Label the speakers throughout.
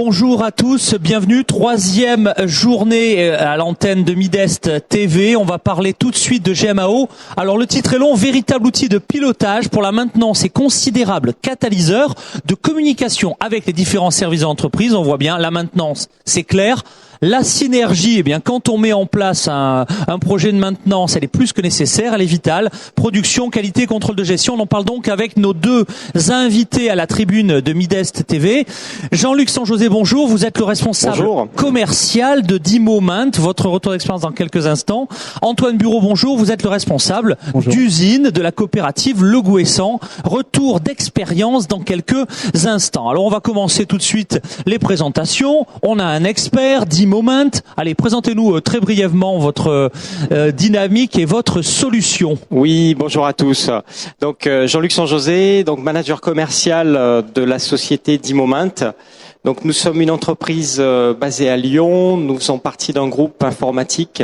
Speaker 1: Bonjour à tous, bienvenue, troisième journée à l'antenne de Midest TV. On va parler tout de suite de GMAO. Alors le titre est long, véritable outil de pilotage pour la maintenance et considérable catalyseur de communication avec les différents services d'entreprise. On voit bien, la maintenance, c'est clair. La synergie, eh bien, quand on met en place un projet de maintenance, elle est plus que nécessaire, elle est vitale. Production, qualité, contrôle de gestion. On en parle donc avec nos deux invités à la tribune de Midest TV. Jean-Luc Sanjosé, bonjour. Vous êtes le responsable commercial de Dimomint. Votre retour d'expérience dans quelques instants. Antoine Bureau, bonjour. Vous êtes le responsable d'usine de la coopérative Le Gouessant. Retour d'expérience dans quelques instants. Alors, on va commencer tout de suite les présentations. On a un expert, Dimomint. Allez, présentez-nous très brièvement votre dynamique et votre solution.
Speaker 2: Oui, bonjour à tous. Donc Jean-Luc Sanjosé, donc manager commercial de la société Dimomint. Donc nous sommes une entreprise basée à Lyon. Nous faisons partie d'un groupe informatique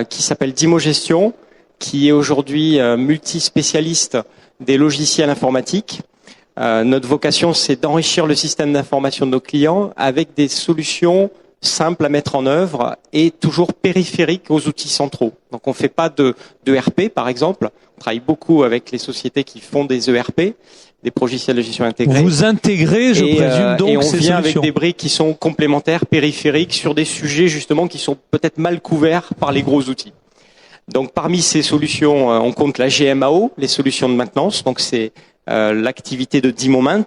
Speaker 2: qui s'appelle Dimogestion, qui est aujourd'hui multispécialiste des logiciels informatiques. Notre vocation, c'est d'enrichir le système d'information de nos clients avec des solutions simple à mettre en œuvre et toujours périphérique aux outils centraux. Donc on ne fait pas de ERP par exemple. On travaille beaucoup avec les sociétés qui font des ERP, des logiciels de gestion intégrés.
Speaker 1: Vous intégrez, je présume donc,
Speaker 2: et on
Speaker 1: ces
Speaker 2: vient
Speaker 1: solutions
Speaker 2: avec des briques qui sont complémentaires, périphériques, sur des sujets justement qui sont peut-être mal couverts par les gros outils. Donc parmi ces solutions, on compte la GMAO, les solutions de maintenance. Donc c'est l'activité de Dimomint.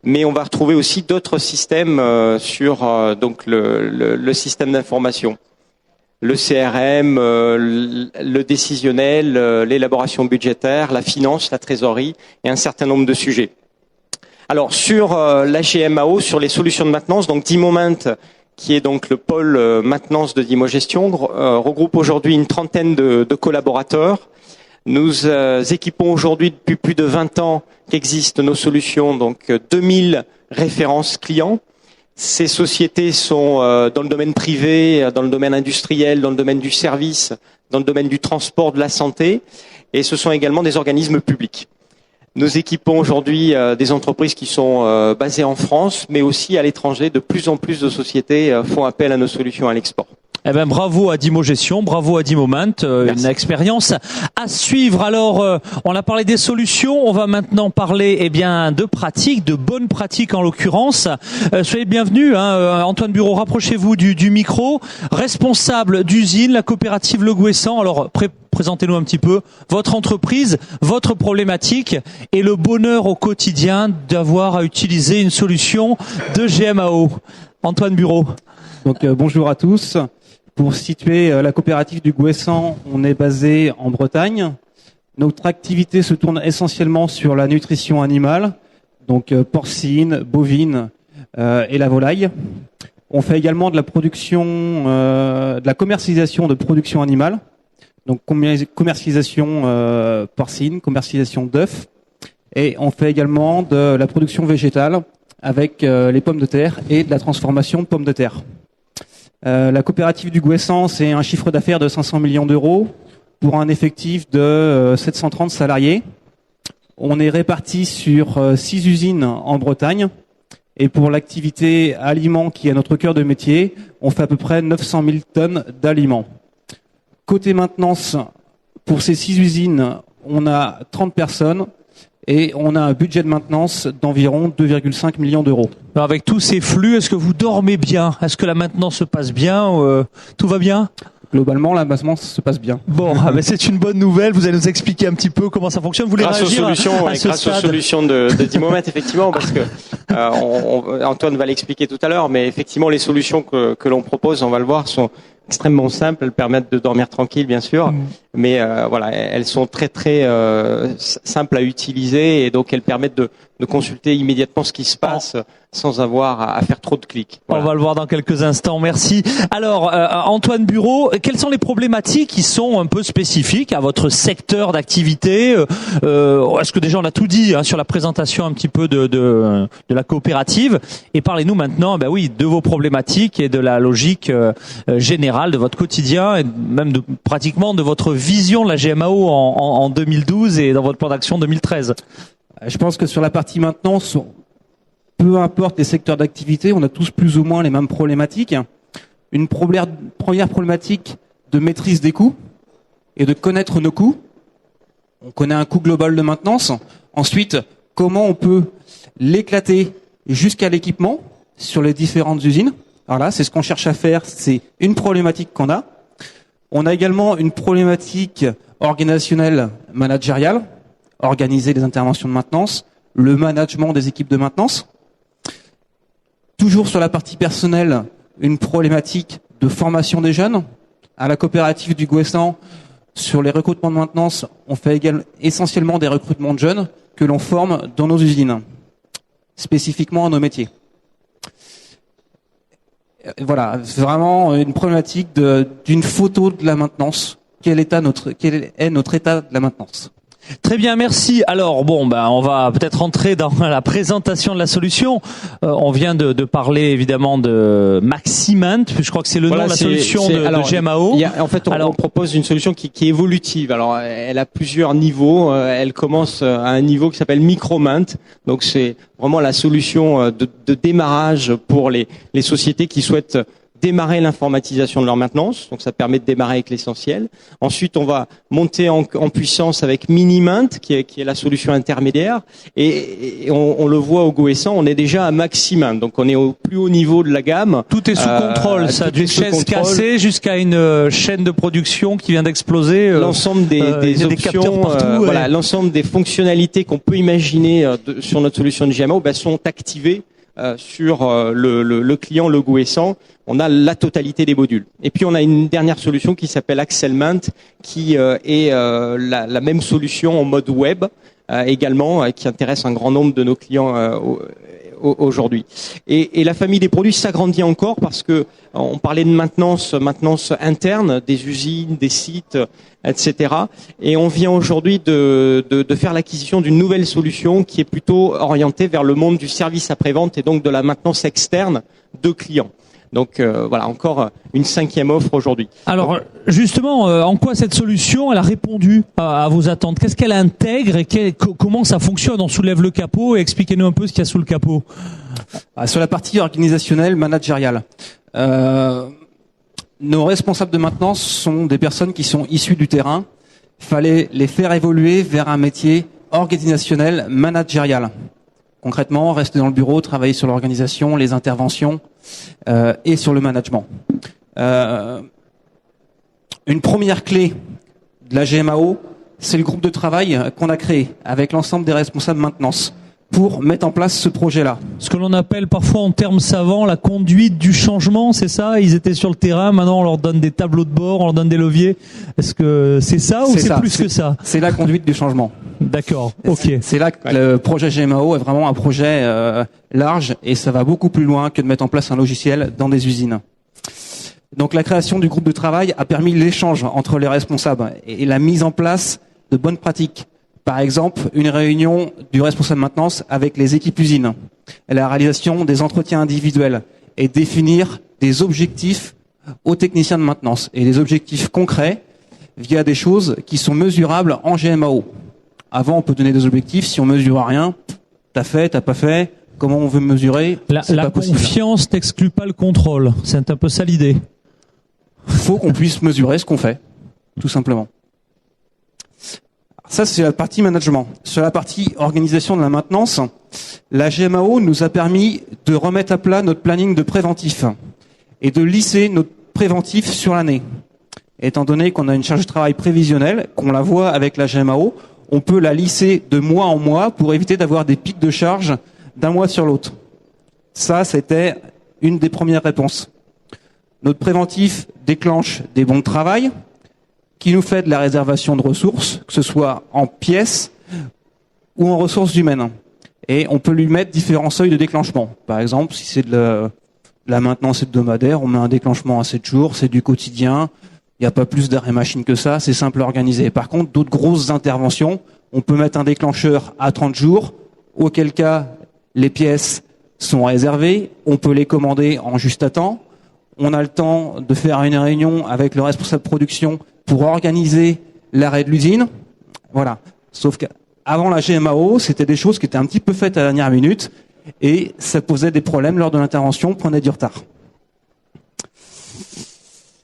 Speaker 2: Mais on va retrouver aussi d'autres systèmes sur donc le système d'information, le CRM, le décisionnel, l'élaboration budgétaire, la finance, la trésorerie et un certain nombre de sujets. Alors sur la GMAO, sur les solutions de maintenance, donc Dimomint, qui est donc le pôle maintenance de Dimogestion, regroupe aujourd'hui une trentaine de collaborateurs. Nous équipons aujourd'hui depuis plus de 20 ans qu'existent nos solutions, donc 2000 références clients. Ces sociétés sont dans le domaine privé, dans le domaine industriel, dans le domaine du service, dans le domaine du transport, de la santé, et ce sont également des organismes publics. Nous équipons aujourd'hui des entreprises qui sont basées en France, mais aussi à l'étranger. De plus en plus de sociétés font appel à nos solutions à l'export.
Speaker 1: Eh ben, bravo à Dimogestion, bravo à Dimomint, une expérience à suivre. Alors, on a parlé des solutions, on va maintenant parler, eh bien, de pratiques, de bonnes pratiques en l'occurrence. Soyez bienvenus, Antoine Bureau, rapprochez-vous du micro. Responsable d'usine, la coopérative Le Gouessant. Alors, présentez-nous un petit peu votre entreprise, votre problématique et le bonheur au quotidien d'avoir à utiliser une solution de GMAO. Antoine Bureau.
Speaker 3: Donc, bonjour à tous. Pour situer la coopérative du Gouessant, on est basé en Bretagne. Notre activité se tourne essentiellement sur la nutrition animale, donc porcine, bovine et la volaille. On fait également de la production, de la commercialisation de production animale, donc commercialisation porcine, commercialisation d'œufs, et on fait également de la production végétale avec les pommes de terre et de la transformation de pommes de terre. La coopérative du Gouessant, c'est un chiffre d'affaires de 500 millions d'euros pour un effectif de 730 salariés. On est répartis sur 6 usines en Bretagne. Et pour l'activité aliments, qui est notre cœur de métier, on fait à peu près 900 000 tonnes d'aliments. Côté maintenance, pour ces 6 usines, on a 30 personnes. Et on a un budget de maintenance d'environ 2,5 millions d'euros.
Speaker 1: Alors avec tous ces flux, est-ce que vous dormez bien? Est-ce que la maintenance se passe bien? Tout va bien?
Speaker 3: Globalement, la maintenance se passe bien.
Speaker 1: Bon, c'est une bonne nouvelle. Vous allez nous expliquer un petit peu comment ça fonctionne. Vous voulez réagir
Speaker 2: grâce aux solutions de Dimomint, effectivement, parce que Antoine va l'expliquer tout à l'heure, mais effectivement, les solutions que l'on propose, on va le voir, sont extrêmement simples. Elles permettent de dormir tranquille, bien sûr, mais voilà, elles sont très très simples à utiliser et donc elles permettent de consulter immédiatement ce qui se passe sans avoir à faire trop de clics. Voilà.
Speaker 1: On va le voir dans quelques instants, merci. Alors, Antoine Bureau, quelles sont les problématiques qui sont un peu spécifiques à votre secteur d'activité? Est-ce que déjà on a tout dit sur la présentation un petit peu de la coopérative? Et parlez-nous maintenant de vos problématiques et de la logique générale de votre quotidien et même pratiquement de votre vision de la GMAO en 2012 et dans votre plan d'action 2013.
Speaker 3: Je pense que sur la partie maintenance, peu importe les secteurs d'activité, on a tous plus ou moins les mêmes problématiques. Une première problématique de maîtrise des coûts et de connaître nos coûts. On connaît un coût global de maintenance. Ensuite, comment on peut l'éclater jusqu'à l'équipement sur les différentes usines. Alors là, c'est ce qu'on cherche à faire, c'est une problématique qu'on a. On a également une problématique organisationnelle managériale, organiser les interventions de maintenance, le management des équipes de maintenance. Toujours sur la partie personnelle, une problématique de formation des jeunes. À la coopérative du Gouessant, sur les recrutements de maintenance, on fait essentiellement des recrutements de jeunes que l'on forme dans nos usines, spécifiquement à nos métiers. Voilà, c'est vraiment une problématique d'une photo de la maintenance. Quel est notre état de la maintenance?
Speaker 1: Très bien, merci. Alors on va peut-être rentrer dans la présentation de la solution. On vient de parler évidemment de Maximent, je crois que c'est le nom de la solution de GMAO.
Speaker 2: On propose une solution qui est évolutive. Alors, elle a plusieurs niveaux. Elle commence à un niveau qui s'appelle Micromint. Donc, c'est vraiment la solution de démarrage pour les sociétés qui souhaitent démarrer l'informatisation de leur maintenance, donc ça permet de démarrer avec l'essentiel. Ensuite, on va monter en puissance avec Minimint, qui est la solution intermédiaire, et on le voit au Gouessant, on est déjà à Maximint, donc on est au plus haut niveau de la gamme.
Speaker 1: Tout est sous contrôle, ça, d'une chaise cassée jusqu'à une chaîne de production qui vient d'exploser.
Speaker 2: L'ensemble des options, partout, l'ensemble des fonctionnalités qu'on peut imaginer sur notre solution de GMAO sont activées sur le client, le Gouessant. On a la totalité des modules. Et puis on a une dernière solution qui s'appelle Axelmint, qui est la même solution en mode web également, qui intéresse un grand nombre de nos clients aujourd'hui. Et la famille des produits s'agrandit encore parce que on parlait de maintenance interne des usines, des sites, etc. Et on vient aujourd'hui de faire l'acquisition d'une nouvelle solution qui est plutôt orientée vers le monde du service après-vente et donc de la maintenance externe de clients. Donc encore une 5e offre aujourd'hui.
Speaker 1: Alors justement, en quoi cette solution elle a répondu à vos attentes? Qu'est-ce qu'elle intègre et comment ça fonctionne? On soulève le capot et expliquez-nous un peu ce qu'il y a sous le capot.
Speaker 3: Sur la partie organisationnelle, managériale, nos responsables de maintenance sont des personnes qui sont issues du terrain. Il fallait les faire évoluer vers un métier organisationnel managérial. Concrètement, rester dans le bureau, travailler sur l'organisation, les interventions et sur le management. Une première clé de la GMAO, c'est le groupe de travail qu'on a créé avec l'ensemble des responsables maintenance pour mettre en place ce projet-là.
Speaker 1: Ce que l'on appelle parfois en termes savants la conduite du changement, c'est ça? Ils étaient sur le terrain, maintenant on leur donne des tableaux de bord, on leur donne des leviers. Est-ce que c'est ça ou c'est plus que ça?
Speaker 3: C'est la conduite du changement.
Speaker 1: D'accord, ok.
Speaker 3: C'est là que le projet GMAO est vraiment un projet large et ça va beaucoup plus loin que de mettre en place un logiciel dans des usines. Donc la création du groupe de travail a permis l'échange entre les responsables et la mise en place de bonnes pratiques. Par exemple, une réunion du responsable maintenance avec les équipes usines, la réalisation des entretiens individuels et définir des objectifs aux techniciens de maintenance et des objectifs concrets via des choses qui sont mesurables en GMAO. Avant, on peut donner des objectifs. Si on mesure rien, t'as fait, t'as pas fait. Comment on veut mesurer?
Speaker 1: La confiance n'exclut pas le contrôle. C'est un peu ça l'idée.
Speaker 3: Faut qu'on puisse mesurer ce qu'on fait, tout simplement. Ça, c'est la partie management. Sur la partie organisation de la maintenance, la GMAO nous a permis de remettre à plat notre planning de préventif et de lisser notre préventif sur l'année. Étant donné qu'on a une charge de travail prévisionnelle, qu'on la voit avec la GMAO, on peut la lisser de mois en mois pour éviter d'avoir des pics de charge d'un mois sur l'autre. Ça, c'était une des premières réponses. Notre préventif déclenche des bons de travail qui nous fait de la réservation de ressources, que ce soit en pièces ou en ressources humaines. Et on peut lui mettre différents seuils de déclenchement. Par exemple, si c'est de la maintenance hebdomadaire, on met un déclenchement à 7 jours, c'est du quotidien. Il n'y a pas plus d'arrêt machine que ça, c'est simple à organiser. Par contre, d'autres grosses interventions, on peut mettre un déclencheur à 30 jours, auquel cas les pièces sont réservées, on peut les commander en juste à temps, on a le temps de faire une réunion avec le responsable de production pour organiser l'arrêt de l'usine. Voilà. Sauf qu'avant la GMAO, c'était des choses qui étaient un petit peu faites à la dernière minute, et ça posait des problèmes lors de l'intervention, prenait du retard.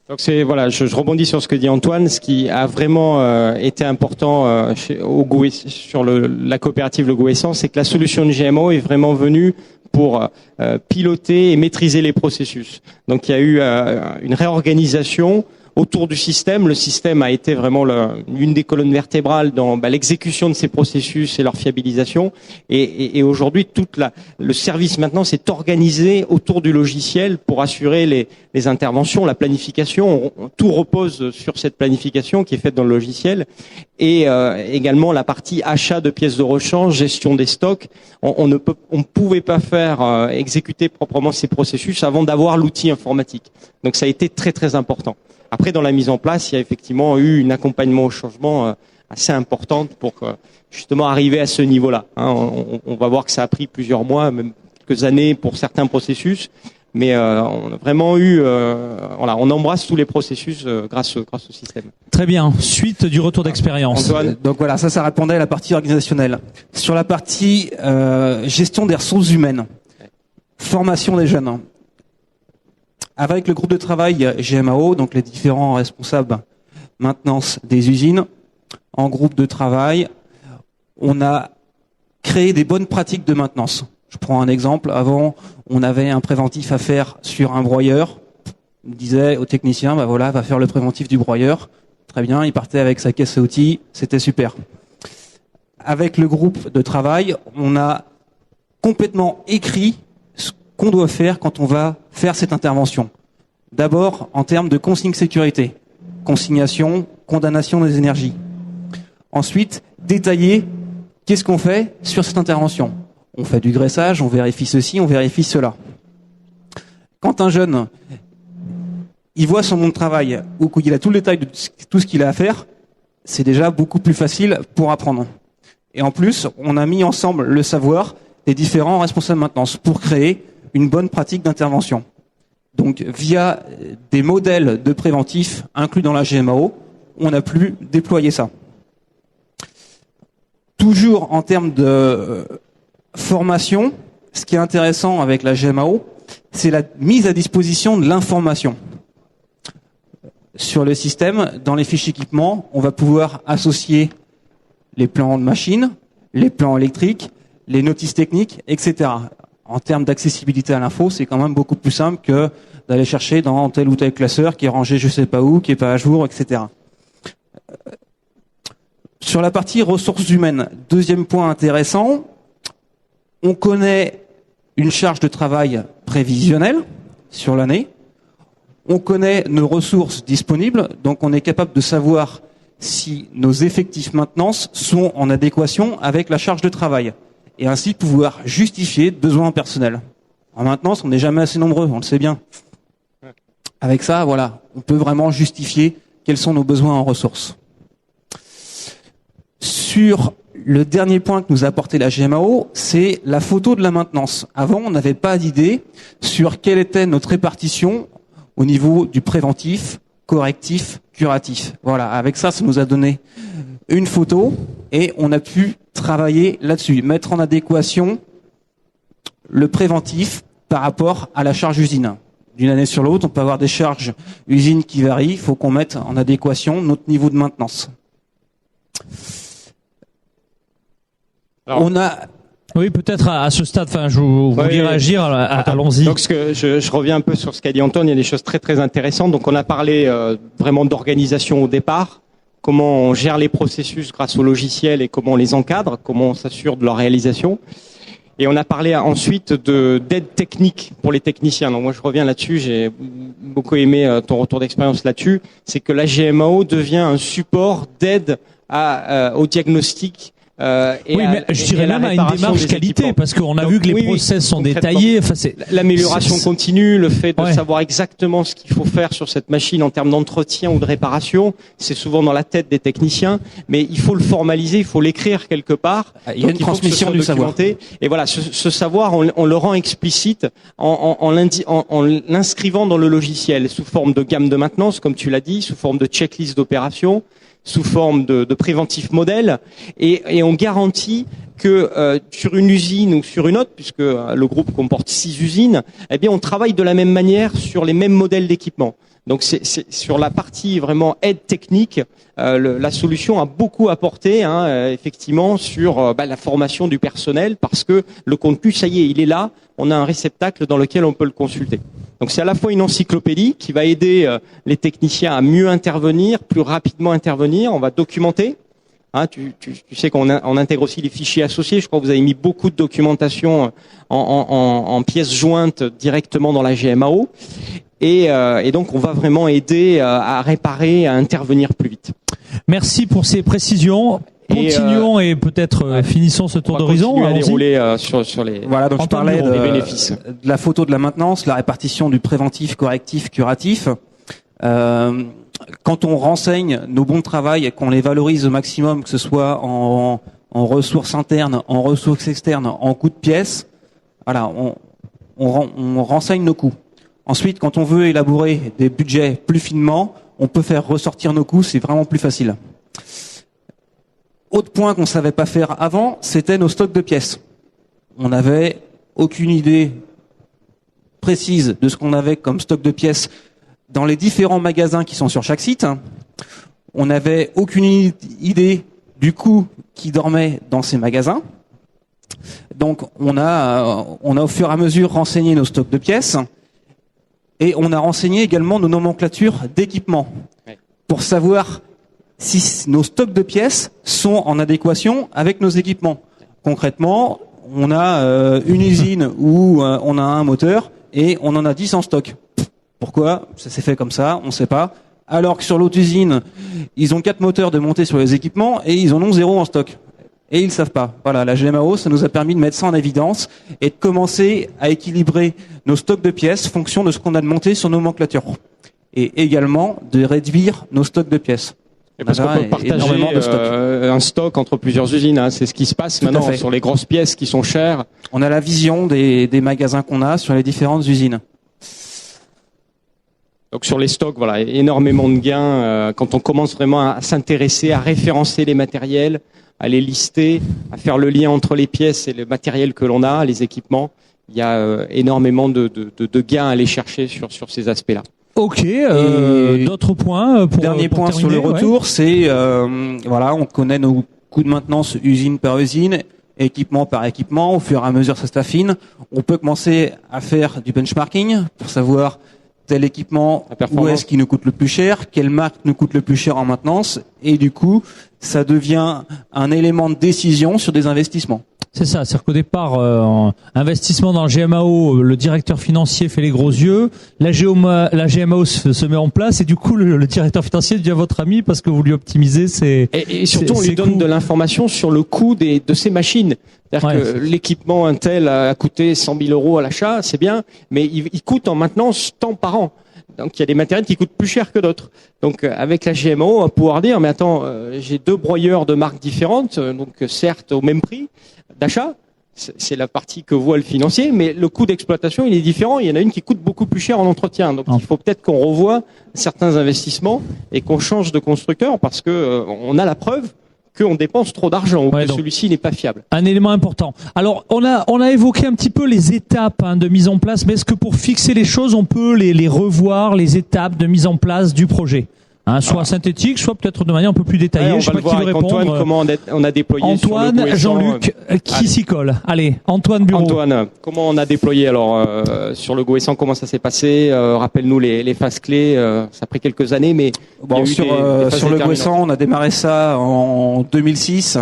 Speaker 2: Donc je rebondis sur ce que dit Antoine. Ce qui a vraiment été important sur la coopérative Le Goût Essence, c'est que la solution de GMAO est vraiment venue pour piloter et maîtriser les processus. Donc il y a eu une réorganisation autour du système. Le système a été vraiment une des colonnes vertébrales dans l'exécution de ces processus et leur fiabilisation. Et aujourd'hui, le service maintenant s'est organisé autour du logiciel pour assurer les interventions, la planification. Tout repose sur cette planification qui est faite dans le logiciel. Et également la partie achat de pièces de rechange, gestion des stocks. On ne pouvait pas faire exécuter proprement ces processus avant d'avoir l'outil informatique. Donc ça a été très très important. Après, dans la mise en place, il y a effectivement eu un accompagnement au changement assez important pour justement arriver à ce niveau-là. On va voir que ça a pris plusieurs mois, même quelques années pour certains processus, mais on a vraiment eu, on embrasse tous les processus grâce au système.
Speaker 1: Très bien. Suite du retour d'expérience.
Speaker 2: Antoine.
Speaker 3: Donc voilà, ça répondait à la partie organisationnelle. Sur la partie gestion des ressources humaines, formation des jeunes. Avec le groupe de travail GMAO, donc les différents responsables maintenance des usines, en groupe de travail, on a créé des bonnes pratiques de maintenance. Je prends un exemple. Avant, on avait un préventif à faire sur un broyeur. On disait au technicien, va faire le préventif du broyeur. Très bien, il partait avec sa caisse à outils, c'était super. Avec le groupe de travail, on a complètement écrit ce qu'on doit faire quand on va faire cette intervention. D'abord, en termes de consigne sécurité, consignation, condamnation des énergies. Ensuite, détailler qu'est-ce qu'on fait sur cette intervention. On fait du graissage, on vérifie ceci, on vérifie cela. Quand un jeune, il voit son monde de travail, ou qu'il a tout le détail de tout ce qu'il a à faire, c'est déjà beaucoup plus facile pour apprendre. Et en plus, on a mis ensemble le savoir des différents responsables de maintenance pour créer une bonne pratique d'intervention. Donc, via des modèles de préventif inclus dans la GMAO, on a pu déployer ça. Toujours en termes de formation, ce qui est intéressant avec la GMAO, c'est la mise à disposition de l'information. Sur le système, dans les fiches équipements, on va pouvoir associer les plans de machine, les plans électriques, les notices techniques, etc. En termes d'accessibilité à l'info, c'est quand même beaucoup plus simple que d'aller chercher dans tel ou tel classeur qui est rangé je sais pas où, qui est pas à jour, etc. Sur la partie ressources humaines, deuxième point intéressant, on connaît une charge de travail prévisionnelle sur l'année, on connaît nos ressources disponibles, donc on est capable de savoir si nos effectifs maintenance sont en adéquation avec la charge de travail, et ainsi pouvoir justifier besoins personnels. En maintenance, on n'est jamais assez nombreux, on le sait bien. Avec ça, on peut vraiment justifier quels sont nos besoins en ressources. Sur le dernier point que nous a apporté la GMAO, c'est la photo de la maintenance. Avant, on n'avait pas d'idée sur quelle était notre répartition au niveau du préventif, correctif, curatif. Avec ça nous a donné une photo et on a pu travailler là-dessus, mettre en adéquation le préventif par rapport à la charge usine. D'une année sur l'autre, on peut avoir des charges usines qui varient, il faut qu'on mette en adéquation notre niveau de maintenance.
Speaker 1: Oui, peut-être à ce stade, je vous voulais réagir, allons-y.
Speaker 2: Donc, je reviens un peu sur ce qu'a dit Antoine, il y a des choses très très intéressantes. Donc, on a parlé vraiment d'organisation au départ, comment on gère les processus grâce au logiciel et comment on les encadre, comment on s'assure de leur réalisation. Et on a parlé ensuite d'aide technique pour les techniciens. Donc moi je reviens là-dessus, j'ai beaucoup aimé ton retour d'expérience là-dessus. C'est que la GMAO devient un support d'aide au diagnostic.
Speaker 1: Je dirais même à une démarche qualité, parce qu'on a vu que les process sont détaillés.
Speaker 2: L'amélioration continue, le fait de savoir exactement ce qu'il faut faire sur cette machine en termes d'entretien ou de réparation, c'est souvent dans la tête des techniciens, mais il faut le formaliser, il faut l'écrire quelque part.
Speaker 3: Il y a une transmission du savoir.
Speaker 2: Et ce savoir, on le rend explicite en l'inscrivant dans le logiciel sous forme de gamme de maintenance, comme tu l'as dit, sous forme de checklist d'opération, sous forme de préventif modèle, et on garantit que sur une usine ou sur une autre, puisque le groupe comporte 6 usines, eh bien on travaille de la même manière sur les mêmes modèles d'équipement. Donc c'est sur la partie vraiment aide technique, la solution a beaucoup apporté, effectivement, sur la formation du personnel, parce que le contenu, ça y est, il est là. On a un réceptacle dans lequel on peut le consulter. Donc c'est à la fois une encyclopédie qui va aider les techniciens à mieux intervenir, plus rapidement intervenir. On va documenter. Tu sais qu'on intègre aussi les fichiers associés. Je crois que vous avez mis beaucoup de documentation en pièces jointes directement dans la GMAO. Et donc, on va vraiment aider à réparer, à intervenir plus vite.
Speaker 1: Merci pour ces précisions. Continuons et peut-être finissons ce tour d'horizon.
Speaker 2: On va continuer à dérouler sur les,
Speaker 3: voilà, donc je parlais
Speaker 2: des bénéfices.
Speaker 3: De la photo de la maintenance, la répartition du préventif, correctif, curatif. Quand on renseigne nos bons de travail et qu'on les valorise au maximum, que ce soit en ressources internes, en ressources externes, en coûts de pièces, voilà, on renseigne nos coûts. Ensuite, quand on veut élaborer des budgets plus finement, on peut faire ressortir nos coûts, c'est vraiment plus facile. Autre point qu'on savait pas faire avant, c'était nos stocks de pièces. On n'avait aucune idée précise de ce qu'on avait comme stock de pièces dans les différents magasins qui sont sur chaque site. On n'avait aucune idée du coût qui dormait dans ces magasins. Donc on a au fur et à mesure renseigné nos stocks de pièces et on a renseigné également nos nomenclatures d'équipements pour savoir si nos stocks de pièces sont en adéquation avec nos équipements. Concrètement, on a une usine où on a un moteur et on en a 10 en stock. Pourquoi ça s'est fait comme ça? On ne sait pas. Alors que sur l'autre usine, ils ont 4 moteurs de monter sur les équipements et ils en ont 0 en stock. Et ils ne savent pas. Voilà, la GMAO, ça nous a permis de mettre ça en évidence et de commencer à équilibrer nos stocks de pièces en fonction de ce qu'on a de monté sur nos nomenclatures. Et également de réduire nos stocks de pièces.
Speaker 2: Et parce qu'on peut partager un stock entre plusieurs usines, c'est ce qui se passe maintenant sur les grosses pièces qui sont chères.
Speaker 3: On a la vision des magasins qu'on a sur les différentes usines.
Speaker 2: Donc sur les stocks, voilà, énormément de gains quand on commence vraiment à s'intéresser, à référencer les matériels, à les lister, à faire le lien entre les pièces et le matériel que l'on a, les équipements. Il y a énormément de gains à aller chercher sur ces aspects-là.
Speaker 1: Ok, d'autres points pour
Speaker 3: dernier
Speaker 1: pour
Speaker 3: point
Speaker 1: terminer,
Speaker 3: sur le retour, c'est voilà, on connaît nos coûts de maintenance usine par usine, équipement par équipement. Au fur et à mesure ça s'affine. On peut commencer à faire du benchmarking pour savoir tel équipement où est-ce qu'il nous coûte le plus cher, quelle marque nous coûte le plus cher en maintenance, et du coup ça devient un élément de décision sur des investissements.
Speaker 1: C'est ça, c'est-à-dire qu'au départ, investissement dans le GMAO, le directeur financier fait les gros yeux, la GMAO se met en place et du coup le directeur financier devient votre ami parce que vous lui optimisez ses
Speaker 2: et surtout on lui donne de l'information sur le coût de ces machines. C'est-à-dire que l'équipement Intel a coûté 100 000 euros à l'achat, c'est bien, mais il coûte en maintenance tant par an. Donc il y a des matériels qui coûtent plus cher que d'autres. Donc avec la GMAO, on va pouvoir dire, mais attends, j'ai 2 broyeurs de marques différentes, donc certes au même prix d'achat, c'est la partie que voit le financier, mais le coût d'exploitation il est différent. Il y en a une qui coûte beaucoup plus cher en entretien. Donc il faut peut-être qu'on revoie certains investissements et qu'on change de constructeur parce que on a la preuve qu'on dépense trop d'argent ou que celui-ci n'est pas fiable. Un
Speaker 1: élément important. Alors, on a évoqué un petit peu les étapes de mise en place, mais est-ce que pour fixer les choses, on peut les revoir, les étapes de mise en place du projet, soit synthétique, soit peut-être de manière un peu plus détaillée.
Speaker 2: Je sais pas qui veut répondre. Antoine, comment on a déployé
Speaker 1: Antoine,
Speaker 2: sur le
Speaker 1: Jean-Luc, qui s'y colle? Allez, Antoine Bureau.
Speaker 2: Antoine, comment on a déployé alors sur le Goësan? Comment ça s'est passé? Rappelle-nous les phases clés. Ça a pris quelques années, mais
Speaker 3: sur le Goësan, on a démarré ça en 2006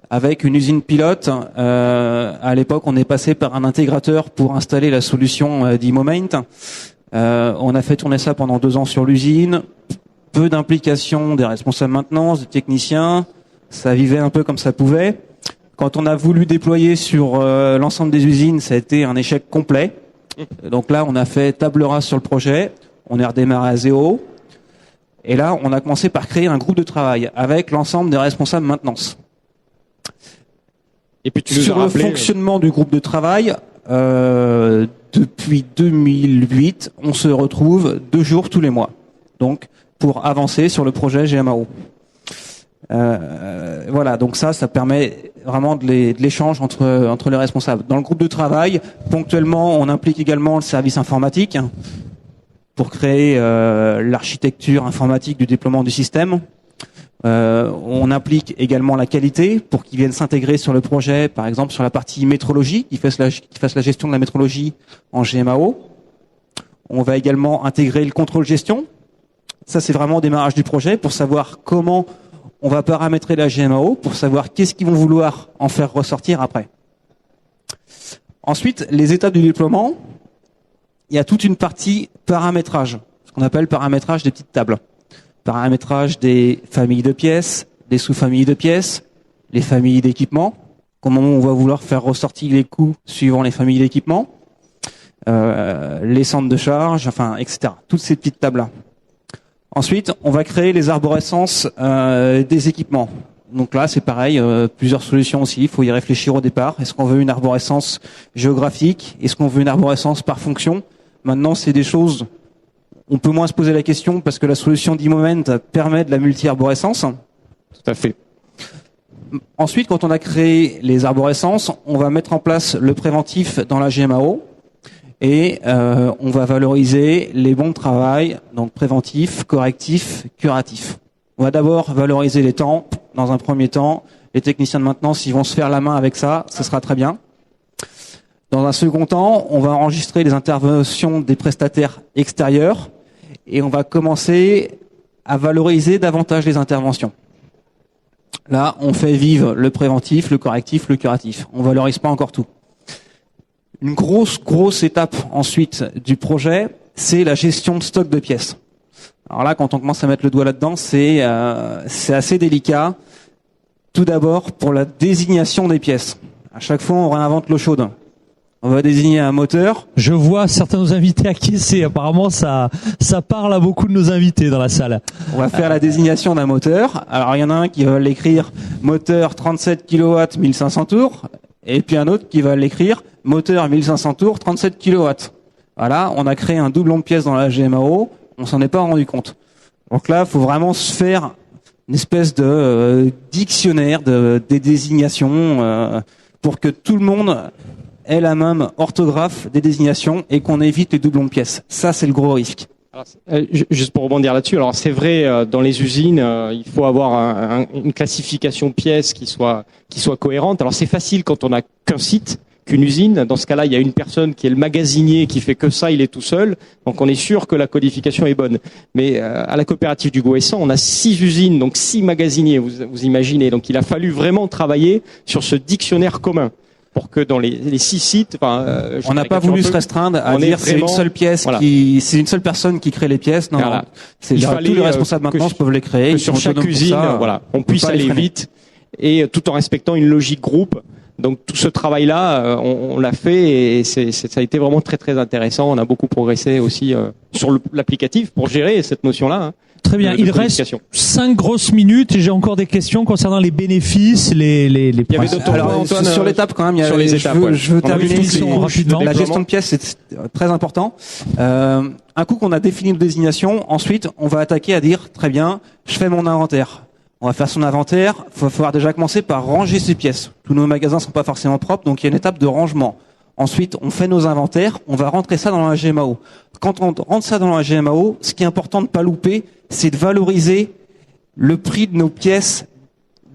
Speaker 3: avec une usine pilote. À l'époque, on est passé par un intégrateur pour installer la solution d'Imomaint. On a fait tourner ça pendant 2 ans sur l'usine. Peu d'implication des responsables maintenance, des techniciens, ça vivait un peu comme ça pouvait. Quand on a voulu déployer sur l'ensemble des usines, ça a été un échec complet. Donc là, on a fait table rase sur le projet, on est redémarré à 0. Et là, on a commencé par créer un groupe de travail avec l'ensemble des responsables maintenance.
Speaker 2: Et puis
Speaker 3: sur le fonctionnement du groupe de travail, depuis 2008, on se retrouve 2 jours tous les mois. Donc, pour avancer sur le projet GMAO. Voilà, donc ça permet vraiment de l'échange entre les responsables. Dans le groupe de travail, ponctuellement, on implique également le service informatique pour créer l'architecture informatique du déploiement du système. On implique également la qualité pour qu'ils viennent s'intégrer sur le projet, par exemple sur la partie métrologie, qu'ils fassent la gestion de la métrologie en GMAO. On va également intégrer le contrôle gestion. Ça, c'est vraiment au démarrage du projet pour savoir comment on va paramétrer la GMAO, pour savoir qu'est-ce qu'ils vont vouloir en faire ressortir après. Ensuite, les étapes du déploiement, il y a toute une partie paramétrage, ce qu'on appelle paramétrage des petites tables. Paramétrage des familles de pièces, des sous-familles de pièces, les familles d'équipements, comment on va vouloir faire ressortir les coûts suivant les familles d'équipements, les centres de charge, enfin, etc. Toutes ces petites tables-là. Ensuite, on va créer les arborescences des équipements. Donc là, c'est pareil, plusieurs solutions aussi. Il faut y réfléchir au départ. Est-ce qu'on veut une arborescence géographique? Est-ce qu'on veut une arborescence par fonction? Maintenant, c'est des choses, on peut moins se poser la question parce que la solution d'e-moment permet de la multi-arborescence.
Speaker 2: Tout à fait.
Speaker 3: Ensuite, quand on a créé les arborescences, on va mettre en place le préventif dans la GMAO. Et on va valoriser les bons de travail, donc préventif, correctif, curatif. On va d'abord valoriser les temps. Dans un premier temps, les techniciens de maintenance, ils vont se faire la main avec ça, ce sera très bien. Dans un second temps, on va enregistrer les interventions des prestataires extérieurs et on va commencer à valoriser davantage les interventions. Là, on fait vivre le préventif, le correctif, le curatif. On valorise pas encore tout. Une grosse étape ensuite du projet, c'est la gestion de stock de pièces. Alors là, quand on commence à mettre le doigt là-dedans, c'est assez délicat. Tout d'abord, pour la désignation des pièces. À chaque fois, on réinvente l'eau chaude. On va désigner un moteur.
Speaker 1: Je vois certains de nos invités acquiescer. Apparemment, ça parle à beaucoup de nos invités dans la salle.
Speaker 3: On va faire la désignation d'un moteur. Alors, il y en a un qui va l'écrire moteur 37 kW 1500 tours. Et puis un autre qui va l'écrire moteur 1500 tours 37 kW. Voilà, on a créé un doublon de pièces dans la GMAO. On s'en est pas rendu compte. Donc là, il faut vraiment se faire une espèce de dictionnaire des désignations pour que tout le monde ait la même orthographe des désignations et qu'on évite les doublons de pièces. Ça, c'est le gros risque.
Speaker 2: Alors, juste pour rebondir là-dessus, alors c'est vrai, dans les usines, il faut avoir une classification de pièces qui soit cohérente. Alors c'est facile quand on n'a qu'un site, qu'une usine. Dans ce cas-là, il y a une personne qui est le magasinier qui fait que ça, il est tout seul. Donc on est sûr que la codification est bonne. Mais à la coopérative du Gouessant, on a 6 usines, donc 6 magasiniers, vous imaginez. Donc il a fallu vraiment travailler sur ce dictionnaire commun. Pour que dans les 6 sites,
Speaker 3: on n'a pas voulu se restreindre à dire c'est une seule pièce c'est une seule personne qui crée les pièces. Non, voilà. Tous les responsables maintenant peuvent les créer.
Speaker 2: Que sur chaque usine, on puisse aller vite et tout en respectant une logique groupe. Donc tout ce travail-là, on l'a fait et ça a été vraiment très très intéressant. On a beaucoup progressé aussi sur l'applicatif pour gérer cette notion-là. Hein.
Speaker 1: Très bien. Il reste 5 grosses minutes et j'ai encore des questions concernant les bénéfices, les
Speaker 2: points.
Speaker 3: Alors, Antoine, sur l'étape quand même, il y a,
Speaker 2: sur les étapes,
Speaker 3: je veux terminer
Speaker 1: rapidement.
Speaker 3: La gestion de pièces, c'est très important. Un coup qu'on a défini nos désignations, ensuite, on va attaquer à dire, très bien, je fais mon inventaire. On va faire son inventaire. Il va falloir déjà commencer par ranger ses pièces. Tous nos magasins sont pas forcément propres, donc il y a une étape de rangement. Ensuite, on fait nos inventaires, on va rentrer ça dans la GMAO. Quand on rentre ça dans la GMAO, ce qui est important de ne pas louper, c'est de valoriser le prix de nos pièces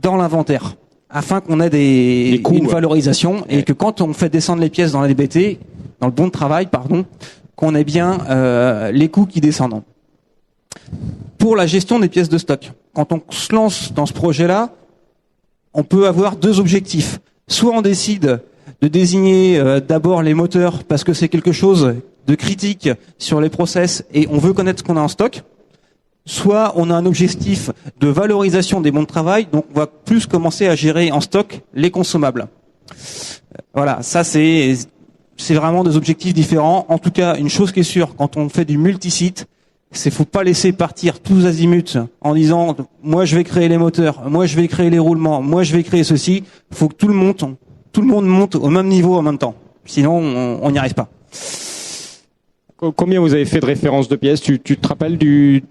Speaker 3: dans l'inventaire, afin qu'on ait une valorisation et que quand on fait descendre les pièces dans la DBT, dans le bon de travail, qu'on ait bien les coûts qui descendent. Pour la gestion des pièces de stock, quand on se lance dans ce projet-là, on peut avoir 2 objectifs. Soit on décide de désigner d'abord les moteurs parce que c'est quelque chose de critique sur les process et on veut connaître ce qu'on a en stock. Soit on a un objectif de valorisation des bons de travail, donc on va plus commencer à gérer en stock les consommables. Voilà, ça c'est vraiment des objectifs différents. En tout cas, une chose qui est sûre, quand on fait du multisite, c'est faut pas laisser partir tous azimuts en disant moi je vais créer les moteurs, moi je vais créer les roulements, moi je vais créer ceci. Faut que tout le monde monte au même niveau en même temps. Sinon on n'y arrive pas.
Speaker 2: Combien vous avez fait de références de pièces? Tu te rappelles du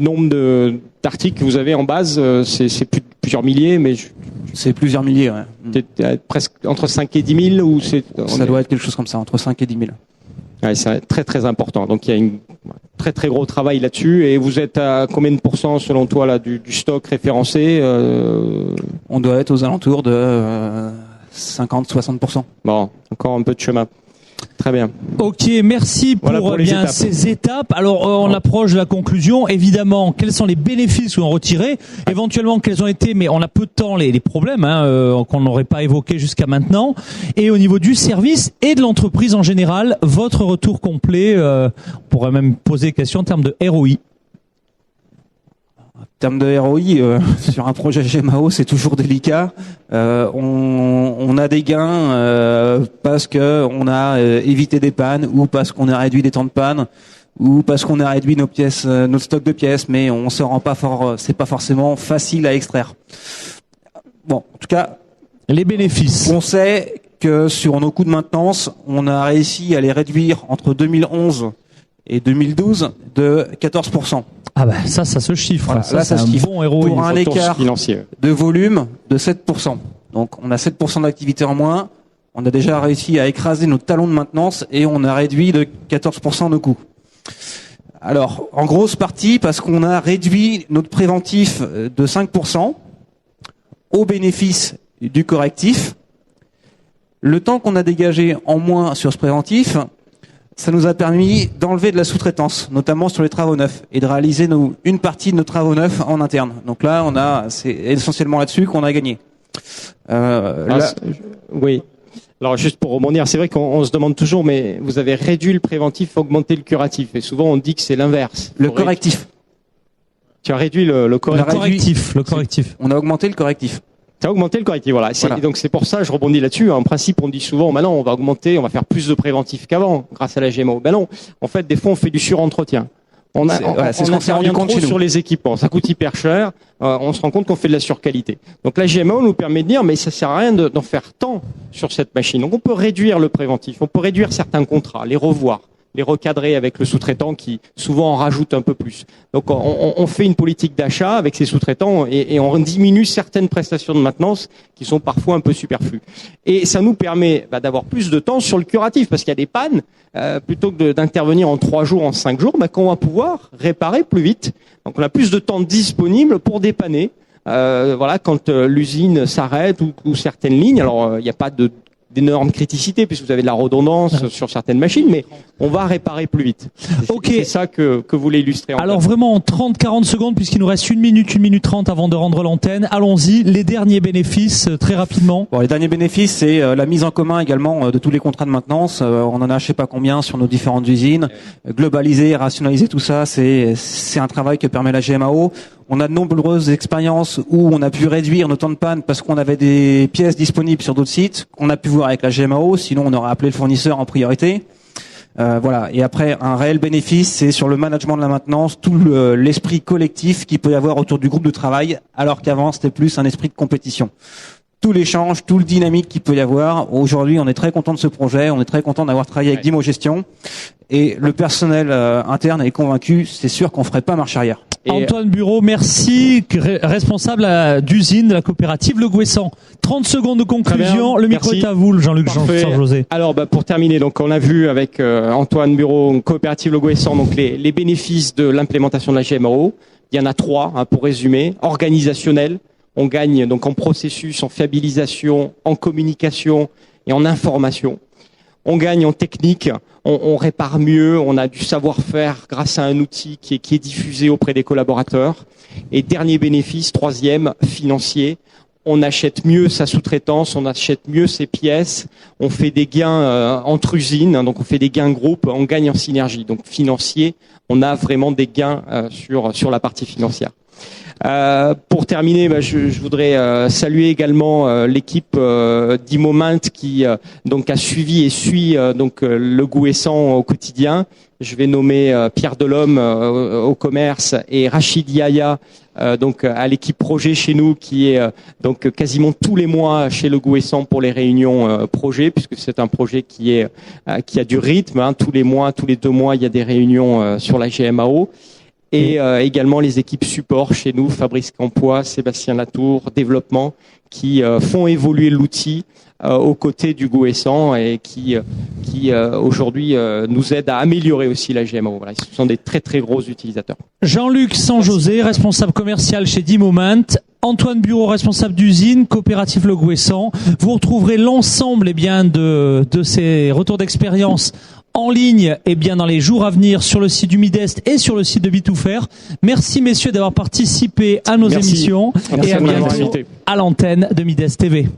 Speaker 2: nombre d'articles que vous avez en base? C'est plus plusieurs milliers, mais
Speaker 3: C'est plusieurs milliers, ouais.
Speaker 2: peut-être presque entre 5 et 10 000 ou
Speaker 3: Ça doit être quelque chose comme ça, entre 5 et 10 000.
Speaker 2: Ouais, c'est très très important. Donc il y a un très très gros travail là-dessus. Et vous êtes à combien de pourcents selon toi là du stock référencé
Speaker 3: On doit être aux alentours de 50-60%.
Speaker 2: Bon, encore un peu de chemin. Très bien.
Speaker 1: Ok, merci
Speaker 2: Voilà pour les
Speaker 1: bien
Speaker 2: étapes.
Speaker 1: ces étapes. Alors, on approche de la conclusion. Évidemment, quels sont les bénéfices que l'on retirés? Éventuellement, quels ont été, mais on a peu de temps, les problèmes qu'on n'aurait pas évoqués jusqu'à maintenant. Et au niveau du service et de l'entreprise en général, votre retour complet, on pourrait même poser des questions en termes de ROI.
Speaker 3: En termes de ROI, sur un projet GMAO, c'est toujours délicat. On a des gains parce que on a évité des pannes, ou parce qu'on a réduit les temps de panne, ou parce qu'on a réduit nos pièces, notre stock de pièces, mais on se rend pas fort. C'est pas forcément facile à extraire. Bon, en tout cas,
Speaker 1: Les bénéfices.
Speaker 3: on sait que sur nos coûts de maintenance, on a réussi à les réduire entre 2011 et 2012 de 14%.
Speaker 1: Ah bah ça se chiffre.
Speaker 3: Voilà,
Speaker 1: ça,
Speaker 3: là,
Speaker 1: c'est
Speaker 3: ça se
Speaker 1: un
Speaker 3: chiffre.
Speaker 1: bon ROI.
Speaker 3: Pour un
Speaker 2: Retour
Speaker 3: écart
Speaker 2: financier.
Speaker 3: de volume de 7%. Donc on a 7% d'activité en moins, on a déjà réussi à écraser nos talons de maintenance et on a réduit de 14% nos coûts. Alors, en grosse partie, parce qu'on a réduit notre préventif de 5% au bénéfice du correctif. Le temps qu'on a dégagé en moins sur ce préventif, ça nous a permis d'enlever de la sous-traitance, notamment sur les travaux neufs, et de réaliser une partie de nos travaux neufs en interne. Donc là, c'est essentiellement là-dessus qu'on a gagné.
Speaker 2: Oui. Alors juste pour rebondir, c'est vrai qu'on se demande toujours, mais vous avez réduit le préventif, augmenté le curatif, et souvent on dit que c'est l'inverse.
Speaker 3: Le correctif.
Speaker 2: Tu as réduit le correctif.
Speaker 1: Le correctif.
Speaker 3: On a augmenté le correctif.
Speaker 2: Tu as augmenté le correctif, voilà.
Speaker 3: Voilà.
Speaker 2: Donc c'est pour ça, je rebondis là-dessus. En principe, on dit souvent, maintenant on va augmenter, on va faire plus de préventif qu'avant, grâce à la GMO. Ben non, en fait, des fois on fait du surentretien. On
Speaker 3: c'est ce qu'on s'est rendu
Speaker 2: intervient
Speaker 3: compte
Speaker 2: trop
Speaker 3: chez nous.
Speaker 2: sur les équipements, ça coûte hyper cher. On se rend compte qu'on fait de la surqualité. Donc la GMO nous permet de dire, mais ça sert à rien d'en faire tant sur cette machine. Donc on peut réduire le préventif, on peut réduire certains contrats, les revoir, les recadrer avec le sous-traitant qui souvent en rajoute un peu plus. Donc on fait une politique d'achat avec ces sous-traitants et on diminue certaines prestations de maintenance qui sont parfois un peu superflues. Et ça nous permet d'avoir plus de temps sur le curatif parce qu'il y a des pannes. Plutôt que d'intervenir en 3 jours, en 5 jours, qu'on va pouvoir réparer plus vite. Donc on a plus de temps disponible pour dépanner. Voilà, quand l'usine s'arrête ou certaines lignes. Alors il n'y a pas d'énorme criticité puisque vous avez de la redondance sur certaines machines, mais on va réparer plus vite.
Speaker 1: Ok.
Speaker 2: C'est ça que vous voulez illustrer.
Speaker 1: Alors vraiment en 30-40 secondes, puisqu'il nous reste 1 minute 30 avant de rendre l'antenne. Allons-y, les derniers bénéfices, très rapidement.
Speaker 3: Bon, les derniers bénéfices, c'est la mise en commun également de tous les contrats de maintenance. On en a je sais pas combien sur nos différentes usines. Globaliser, rationaliser tout ça, c'est un travail que permet la GMAO. On a de nombreuses expériences où on a pu réduire nos temps de panne parce qu'on avait des pièces disponibles sur d'autres sites qu'on a pu voir avec la GMAO, sinon on aurait appelé le fournisseur en priorité. Voilà. Et après, un réel bénéfice, c'est sur le management de la maintenance, tout l'esprit collectif qu'il peut y avoir autour du groupe de travail, alors qu'avant c'était plus un esprit de compétition. Tout l'échange, tout le dynamique qu'il peut y avoir. Aujourd'hui, on est très content de ce projet, on est très content d'avoir travaillé avec Dimo Gestion. Et le personnel interne est convaincu, c'est sûr qu'on ferait pas marche arrière.
Speaker 1: Antoine Bureau, merci, responsable d'usine de la coopérative Le Gouessant. 30 secondes de conclusion, le micro
Speaker 2: Merci.
Speaker 1: est à vous, Jean-Luc Jean-José.
Speaker 2: Alors pour terminer, donc on a vu avec Antoine Bureau, coopérative Le Gouessant, donc les bénéfices de l'implémentation de la GMAO. Il y en a 3 pour résumer. Organisationnel, on gagne donc en processus, en fiabilisation, en communication et en information. On gagne en technique, on répare mieux, on a du savoir-faire grâce à un outil qui est diffusé auprès des collaborateurs. Et dernier bénéfice, 3e, financier. On achète mieux sa sous-traitance, on achète mieux ses pièces, on fait des gains entre usines, donc on fait des gains groupes, on gagne en synergie. Donc financier, on a vraiment des gains sur la partie financière. Pour terminer, je voudrais saluer également l'équipe d'Imomint qui donc a suivi et suit donc le Gouessant au quotidien. Je vais nommer Pierre Delhomme au commerce et Rachid Yahya donc à l'équipe projet chez nous qui est donc quasiment tous les mois chez le Gouessant pour les réunions projet puisque c'est un projet qui a du rythme. Tous les mois, tous les 2 mois, il y a des réunions sur la GMAO. et également les équipes support chez nous, Fabrice Campois, Sébastien Latour, développement, qui font évoluer l'outil aux côtés du Gouessant et qui aujourd'hui nous aident à améliorer aussi la GMAO. Voilà, ce sont des très très gros utilisateurs.
Speaker 1: Jean-Luc Sanjosé, responsable commercial chez D-Moment. Antoine Bureau, responsable d'usine, coopérative Le Gouessant. Vous retrouverez l'ensemble de ces retours d'expérience en ligne dans les jours à venir sur le site du Midest et sur le site de Bitouffer. Merci messieurs d'avoir participé à nos émissions.
Speaker 2: Merci
Speaker 1: et à bientôt à l'antenne de Midest TV.